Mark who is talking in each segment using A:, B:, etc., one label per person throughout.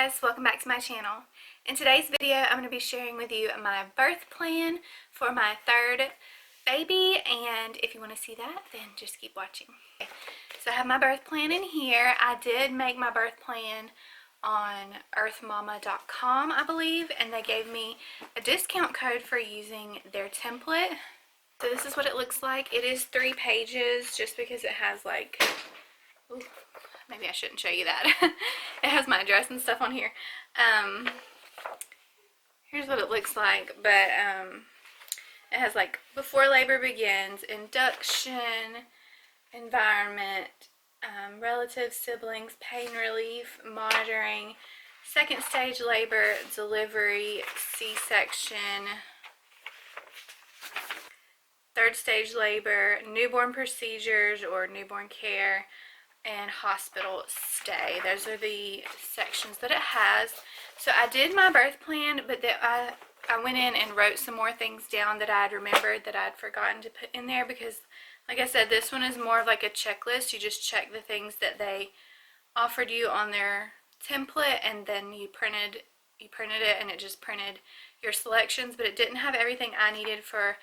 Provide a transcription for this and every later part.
A: guys, welcome back to my channel. In today's video, I'm going to be sharing with you my birth plan for my third baby, and if you want to see that, then just keep watching. Okay. So I have my birth plan in here. I did make my birth plan on earthmama.com, I believe, and they gave me a discount code for using their template. So this is what it looks like. It is 3 pages just because it has like, ooh, maybe I shouldn't show you that. It has my address and stuff on here. Here's what it looks like, but it has like before labor begins, induction, environment, relatives, siblings, pain relief, monitoring, second stage labor, delivery, C-section, third stage labor, newborn procedures or newborn care, and hospital stay. Those are the sections that it has. So I did my birth plan, but I went in and wrote some more things down that I'd remembered that I'd forgotten to put in there, because like I said, this one is more of like a checklist. You just check the things that they offered you on their template, and then you printed it, and it just printed your selections, but it didn't have everything I needed for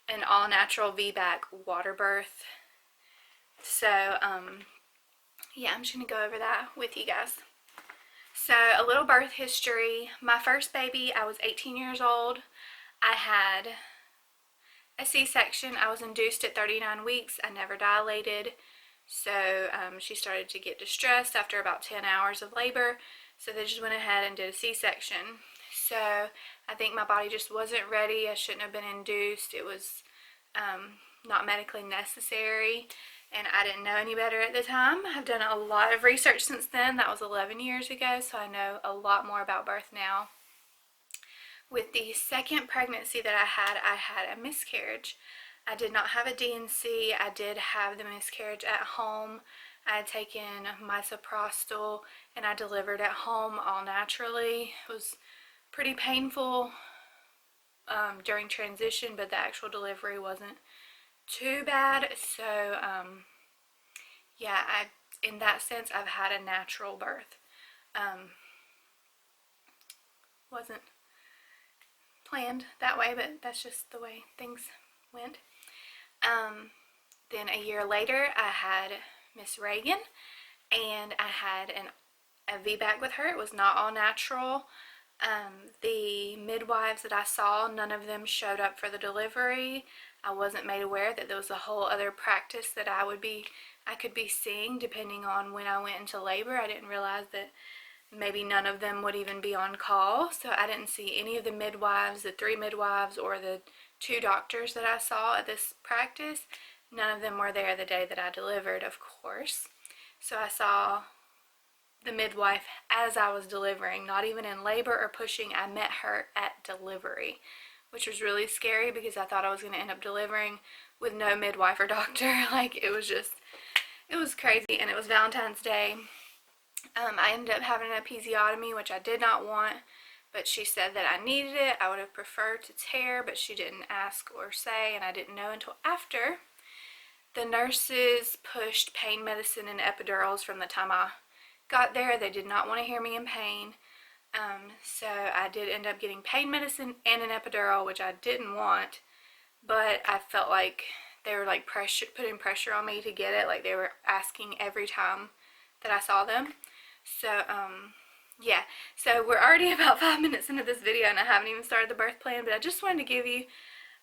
A: an all-natural VBAC Waterbirth. So yeah, I'm just going to go over that with you guys. So a little birth history. My first baby, I was 18 years old. I had a C-section. I was induced at 39 weeks. I never dilated. So she started to get distressed after about 10 hours of labor. So they just went ahead and did a C-section. So I think my body just wasn't ready. I shouldn't have been induced. It was not medically necessary. And I didn't know any better at the time. I've done a lot of research since then. That was 11 years ago, so I know a lot more about birth now. With the second pregnancy that I had a miscarriage. I did not have a D&C. I did have the miscarriage at home. I had taken misoprostol and I delivered at home all naturally. It was pretty painful during transition, but the actual delivery wasn't too bad. So yeah, in that sense I've had a natural birth. Wasn't planned that way, but that's just the way things went. Then a year later I had Miss Reagan, and I had a VBAC with her. It was not all natural. The midwives that I saw, none of them showed up for the delivery. I wasn't made aware that there was a whole other practice that I could be seeing depending on when I went into labor. I didn't realize that maybe none of them would even be on call. So I didn't see any of the midwives, the 3 midwives, or the 2 doctors that I saw at this practice. None of them were there the day that I delivered, of course. So I saw the midwife as I was delivering, not even in labor or pushing. I met her at delivery, which was really scary because I thought I was going to end up delivering with no midwife or doctor. Like, it was crazy, and it was Valentine's Day. I ended up having an episiotomy, which I did not want, but she said that I needed it. I would have preferred to tear, but she didn't ask or say, and I didn't know until after. The nurses pushed pain medicine and epidurals from the time I got there. They did not want to hear me in pain. So I did end up getting pain medicine and an epidural, which I didn't want, but I felt like they were like putting pressure on me to get it. Like, they were asking every time that I saw them. So yeah, so we're already about 5 minutes into this video and I haven't even started the birth plan, but I just wanted to give you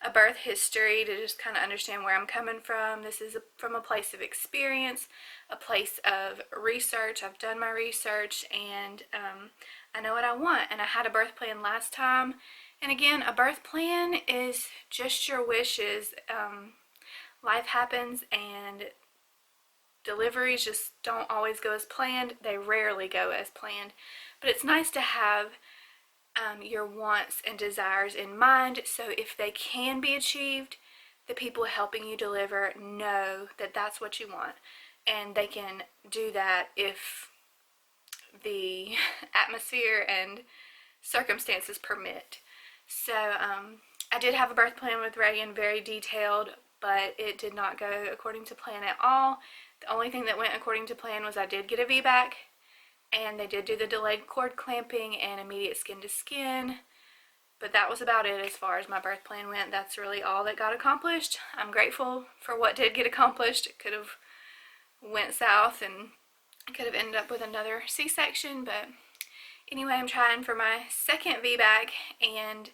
A: a birth history to just kind of understand where I'm coming from. This is from a place of experience, a place of research. I've done my research, and I know what I want. And I had a birth plan last time. And again, a birth plan is just your wishes. Life happens, and deliveries just don't always go as planned. They rarely go as planned. But it's nice to have your wants and desires in mind, so if they can be achieved, the people helping you deliver know that that's what you want, and they can do that if the atmosphere and circumstances permit. So I did have a birth plan with Reagan, very detailed, but it did not go according to plan at all. The only thing that went according to plan was I did get a VBAC, and they did do the delayed cord clamping and immediate skin to skin, but that was about it as far as my birth plan went. That's really all that got accomplished. I'm grateful for what did get accomplished. It could have went south and could have ended up with another C-section, but anyway, I'm trying for my second VBAC, and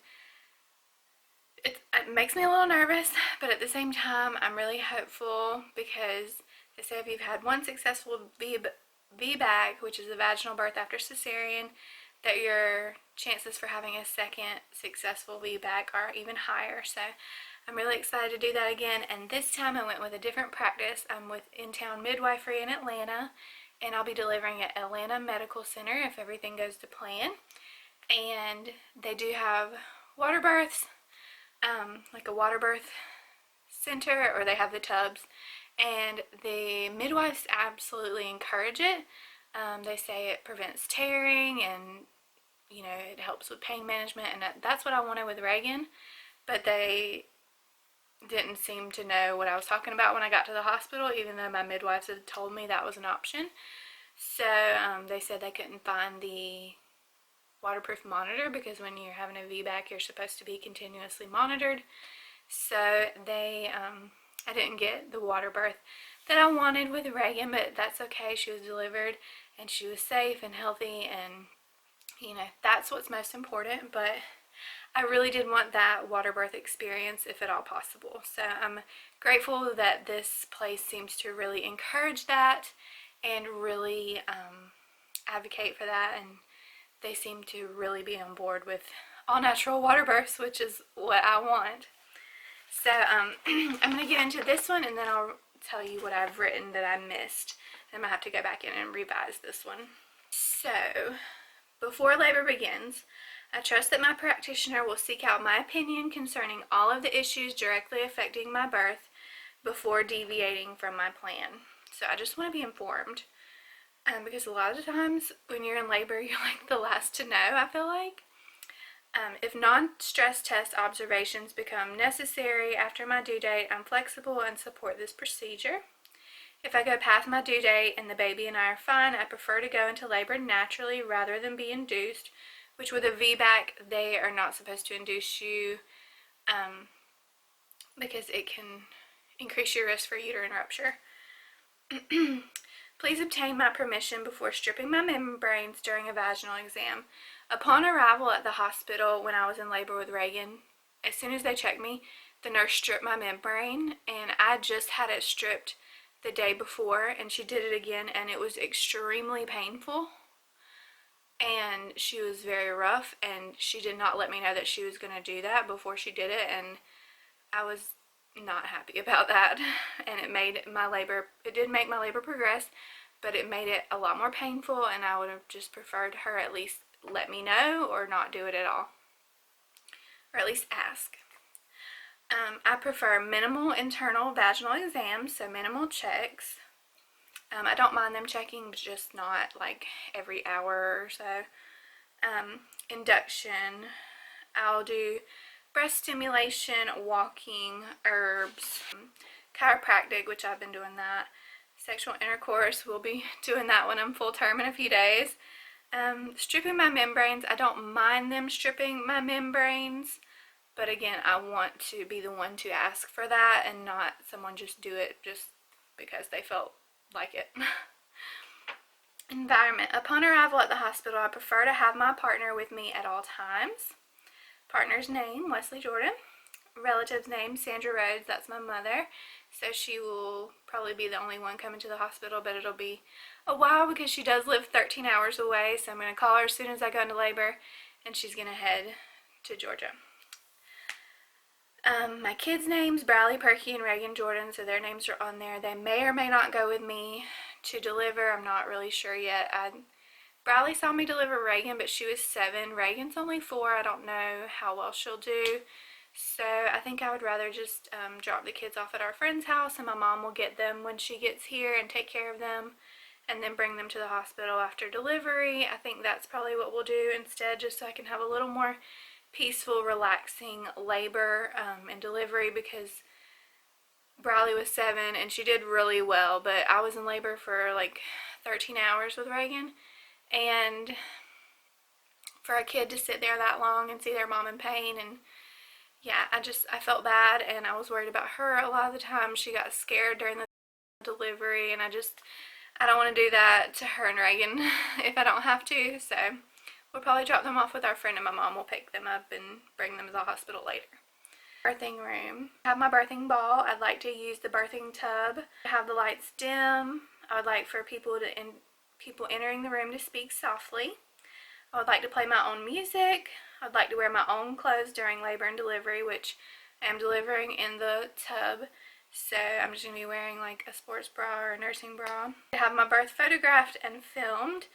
A: it makes me a little nervous, but at the same time, I'm really hopeful because they say if you've had one successful VBAC, which is a vaginal birth after cesarean, that your chances for having a second successful VBAC are even higher. So I'm really excited to do that again, and this time I went with a different practice. I'm with In-Town Midwifery in Atlanta, and I'll be delivering at Atlanta Medical Center if everything goes to plan. And they do have water births, like a water birth center, or they have the tubs, and the midwives absolutely encourage it. They say it prevents tearing, and you know, it helps with pain management, and that's what I wanted with Reagan, but they didn't seem to know what I was talking about when I got to the hospital, even though my midwives had told me that was an option. So they said they couldn't find the waterproof monitor, because when you're having a VBAC, you're supposed to be continuously monitored. So they, I didn't get the water birth that I wanted with Reagan, but that's okay. She was delivered and she was safe and healthy, and you know, that's what's most important. But I really did want that water birth experience if at all possible. So I'm grateful that this place seems to really encourage that and really advocate for that, and they seem to really be on board with all natural water births, which is what I want. So I'm going to get into this one, and then I'll tell you what I've written that I missed. I'm going to have to go back in and revise this one. So, before labor begins, I trust that my practitioner will seek out my opinion concerning all of the issues directly affecting my birth before deviating from my plan. So I just want to be informed, because a lot of the times when you're in labor, you're like the last to know, I feel like. If non-stress test observations become necessary after my due date, I'm flexible and support this procedure. If I go past my due date and the baby and I are fine, I prefer to go into labor naturally rather than be induced, which with a VBAC, they are not supposed to induce you because it can increase your risk for uterine rupture. Please obtain my permission before stripping my membranes during a vaginal exam. Upon arrival at the hospital when I was in labor with Reagan, as soon as they checked me, the nurse stripped my membrane, and I just had it stripped the day before, and she did it again, and it was extremely painful, and she was very rough, and she did not let me know that she was going to do that before she did it, and I was not happy about that, and it did make my labor progress, but it made it a lot more painful, and I would have just preferred her at least let me know or not do it at all, or at least ask. I prefer minimal internal vaginal exams, so minimal checks. I don't mind them checking, but just not like every hour or so. Induction, I'll do breast stimulation, walking, herbs, chiropractic, which I've been doing that. Sexual intercourse, we'll be doing that when I'm full term in a few days. Stripping my membranes, I don't mind them stripping my membranes, but again, I want to be the one to ask for that and not someone just do it just because they felt like it. Environment. Upon arrival at the hospital, I prefer to have my partner with me at all times. Partner's name, Wesley Jordan. Relative's name, Sandra Rhodes, that's my mother. So she will probably be the only one coming to the hospital, but it'll be a while because she does live 13 hours away. So I'm going to call her as soon as I go into labor, and she's going to head to Georgia. My kids' names, Bradley, Perky, and Reagan Jordan, so their names are on there. They may or may not go with me to deliver. I'm not really sure yet. Bradley saw me deliver Reagan, but she was 7. Reagan's only 4. I don't know how well she'll do. So I think I would rather just drop the kids off at our friend's house, and my mom will get them when she gets here and take care of them, and then bring them to the hospital after delivery. I think that's probably what we'll do instead, just so I can have a little more peaceful, relaxing labor and delivery, because Bradley was 7 and she did really well, but I was in labor for like 13 hours with Reagan, and for a kid to sit there that long and see their mom in pain, and yeah, I felt bad, and I was worried about her a lot of the time. She got scared during the delivery, and I don't want to do that to her and Reagan if I don't have to, so we'll probably drop them off with our friend, and my mom will pick them up and bring them to the hospital later. Birthing room. I have my birthing ball. I'd like to use the birthing tub. Have the lights dim. I would like for people entering the room to speak softly. I would like to play my own music. I'd like to wear my own clothes during labor and delivery, which I am delivering in the tub, so I'm just going to be wearing like a sports bra or a nursing bra. I have my birth photographed and filmed,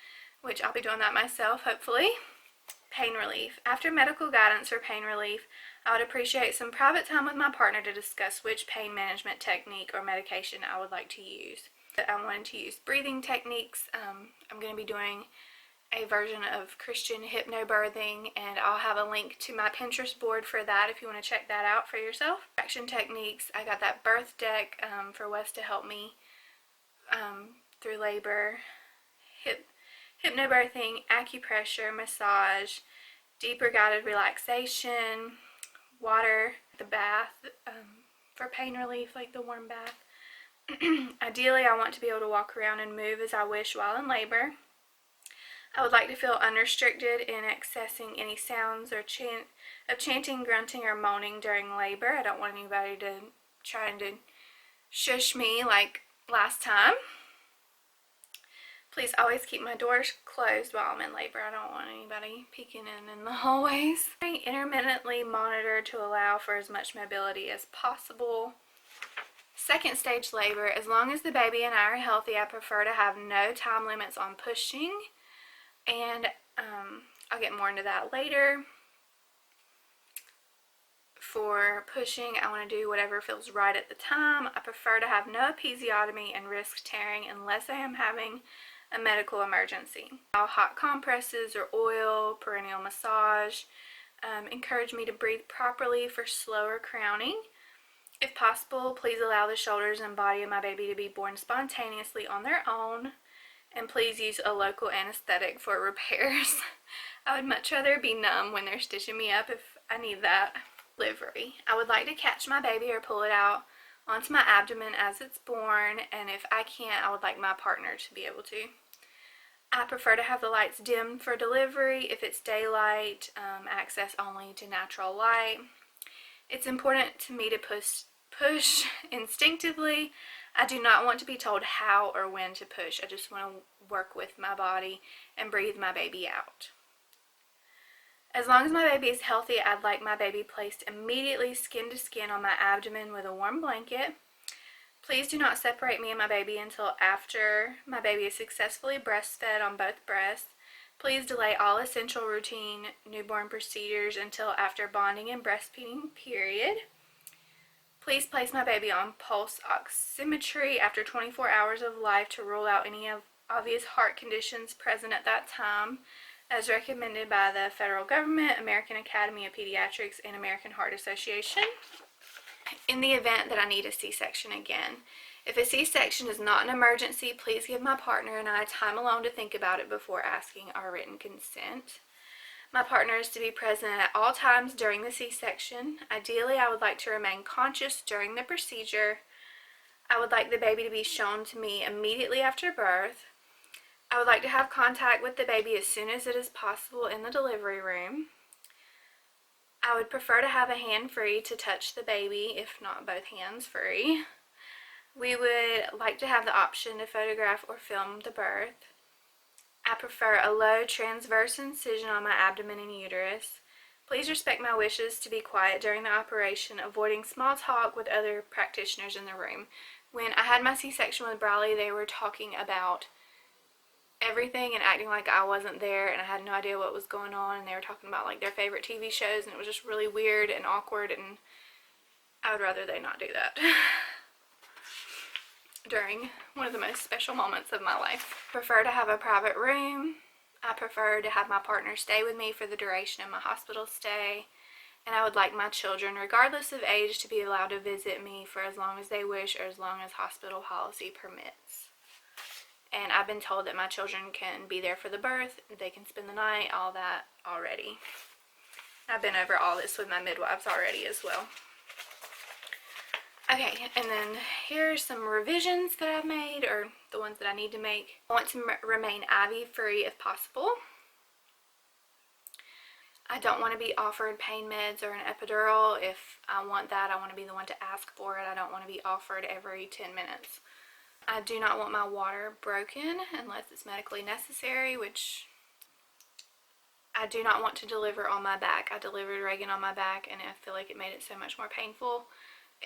A: which I'll be doing that myself, hopefully. Pain relief. After medical guidance for pain relief, I would appreciate some private time with my partner to discuss which pain management technique or medication I would like to use. I'm wanting to use breathing techniques. I'm going to be doing a version of Christian hypnobirthing, and I'll have a link to my Pinterest board for that if you want to check that out for yourself. Action techniques. I got that birth deck for Wes to help me through labor. Hypnobirthing, acupressure, massage, deeper guided relaxation, water, the bath for pain relief, like the warm bath. Ideally, I want to be able to walk around and move as I wish while in labor. I would like to feel unrestricted in accessing any sounds or chanting, grunting, or moaning during labor. I don't want anybody to trying to shush me like last time. Please always keep my doors closed while I'm in labor. I don't want anybody peeking in the hallways. Intermittently monitor to allow for as much mobility as possible. Second stage labor. As long as the baby and I are healthy, I prefer to have no time limits on pushing, and I'll get more into that later. For pushing, I want to do whatever feels right at the time. I prefer to have no episiotomy and risk tearing unless I am having a medical emergency. Hot compresses or oil, perineal massage. Encourage me to breathe properly for slower crowning. If possible, please allow the shoulders and body of my baby to be born spontaneously on their own, and please use a local anesthetic for repairs. I would much rather be numb when they're stitching me up if I need that. Delivery. I would like to catch my baby or pull it out onto my abdomen as it's born, and if I can't, I would like my partner to be able to. I prefer to have the lights dimmed for delivery. If it's daylight, access only to natural light. It's important to me to push instinctively. I do not want to be told how or when to push. I just want to work with my body and breathe my baby out. As long as my baby is healthy, I'd like my baby placed immediately skin to skin on my abdomen with a warm blanket. Please do not separate me and my baby until after my baby is successfully breastfed on both breasts. Please delay all essential routine newborn procedures until after bonding and breastfeeding period. Please place my baby on pulse oximetry after 24 hours of life to rule out any obvious heart conditions present at that time, as recommended by the federal government, American Academy of Pediatrics, and American Heart Association. In the event that I need a C-section again. If a C-section is not an emergency, please give my partner and I time alone to think about it before asking our written consent. My partner is to be present at all times during the C-section. Ideally, I would like to remain conscious during the procedure. I would like the baby to be shown to me immediately after birth. I would like to have contact with the baby as soon as it is possible in the delivery room. I would prefer to have a hand free to touch the baby, if not both hands free. We would like to have the option to photograph or film the birth. I prefer a low transverse incision on my abdomen and uterus. Please respect my wishes to be quiet during the operation, avoiding small talk with other practitioners in the room. When I had my C-section with Bradley, they were talking about everything and acting like I wasn't there, and I had no idea what was going on, and they were talking about like their favorite TV shows, and it was just really weird and awkward, and I would rather they not do that during one of the most special moments of my life. I prefer to have a private room. I prefer to have my partner stay with me for the duration of my hospital stay, and I would like my children, regardless of age, to be allowed to visit me for as long as they wish or as long as hospital policy permits. and I've been told that my children can be there for the birth, they can spend the night, all that already. I've been over all this with my midwives already as well. Okay, and then here's some revisions that I've made, or the ones that I need to make. I want to remain IV free if possible. I don't want to be offered pain meds or an epidural. If I want that, I want to be the one to ask for it. I don't want to be offered every 10 minutes. I do not want my water broken unless it's medically necessary, which I do not want to deliver on my back. I delivered Reagan on my back, and I feel like it made it so much more painful.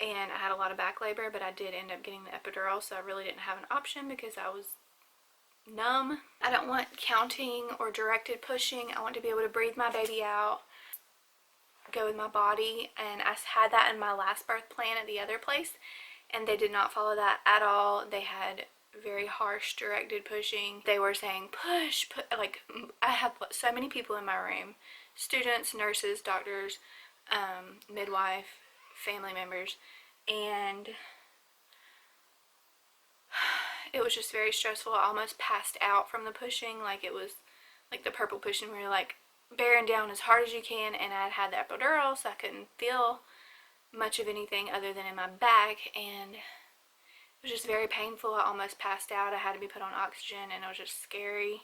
A: And I had a lot of back labor, but I did end up getting the epidural, so I really didn't have an option because I was numb. I don't want counting or directed pushing. I want to be able to breathe my baby out, go with my body, and I had that in my last birth plan at the other place, and they did not follow that at all. They had very harsh directed pushing. They were saying push, like I had so many people in my room, students, nurses, doctors, midwife, family members, and it was just very stressful. I almost passed out from the pushing. Like, it was like the purple pushing where you're like bearing down as hard as you can, and I had the epidural, so I couldn't feel much of anything other than in my back, and it was just very painful. I almost passed out. I had to be put on oxygen, and it was just scary.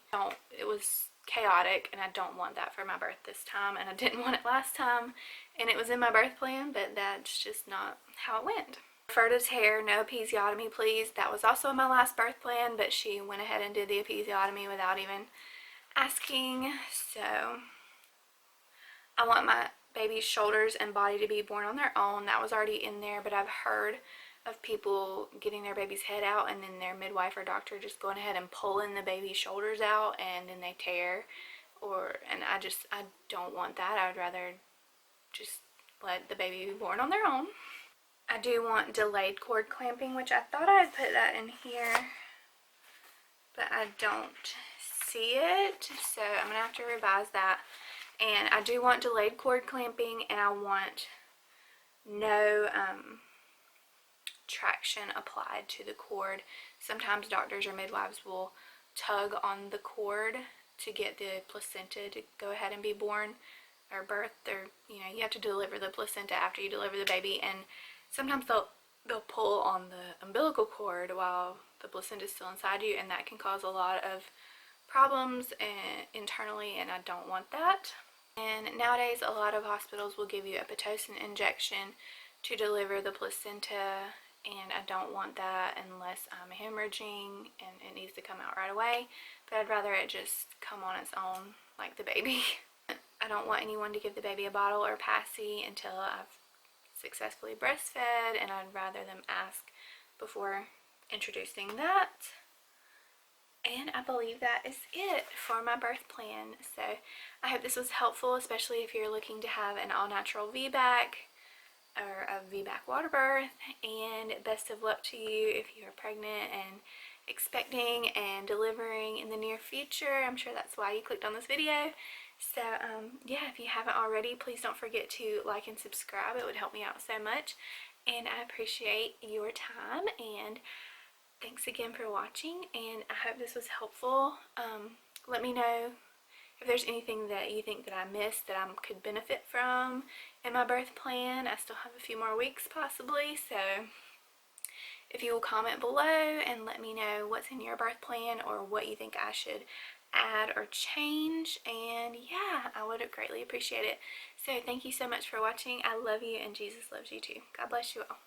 A: It was chaotic, and I don't want that for my birth this time, and I didn't want it last time, and it was in my birth plan, but that's just not how it went. Refer to tear, no episiotomy please. That was also in my last birth plan, but she went ahead and did the episiotomy without even asking. So I want my baby's shoulders and body to be born on their own. That was already in there, but I've heard of people getting their baby's head out and then their midwife or doctor just going ahead and pulling the baby's shoulders out and then they tear, and I don't want that. I would rather just let the baby be born on their own. I do want delayed cord clamping, which I thought I had put that in here, but I don't see it, so I'm gonna have to revise that. And I do want delayed cord clamping, and I want no traction applied to the cord. Sometimes doctors or midwives will tug on the cord to get the placenta to go ahead and be born or birthed, or you have to deliver the placenta after you deliver the baby, and sometimes they'll pull on the umbilical cord while the placenta is still inside you, and that can cause a lot of problems internally, and I don't want that. And nowadays a lot of hospitals will give you a Pitocin injection to deliver the placenta, and I don't want that unless I'm hemorrhaging and it needs to come out right away, but I'd rather it just come on its own like the baby. I don't want anyone to give the baby a bottle or passy until I've successfully breastfed, and I'd rather them ask before introducing that. And I believe that is it for my birth plan. So I hope this was helpful, especially if you're looking to have an all-natural VBAC or a VBAC Waterbirth, and best of luck to you if you're pregnant and expecting and delivering in the near future. I'm sure that's why you clicked on this video. So yeah, if you haven't already, please don't forget to like and subscribe. It would help me out so much, and I appreciate your time, and thanks again for watching, and I hope this was helpful. Let me know if there's anything that you think that I missed that I could benefit from in my birth plan. I still have a few more weeks possibly, so if you will comment below and let me know what's in your birth plan or what you think I should add or change, and yeah, I would greatly appreciate it. So thank you so much for watching. I love you, and Jesus loves you too. God bless you all.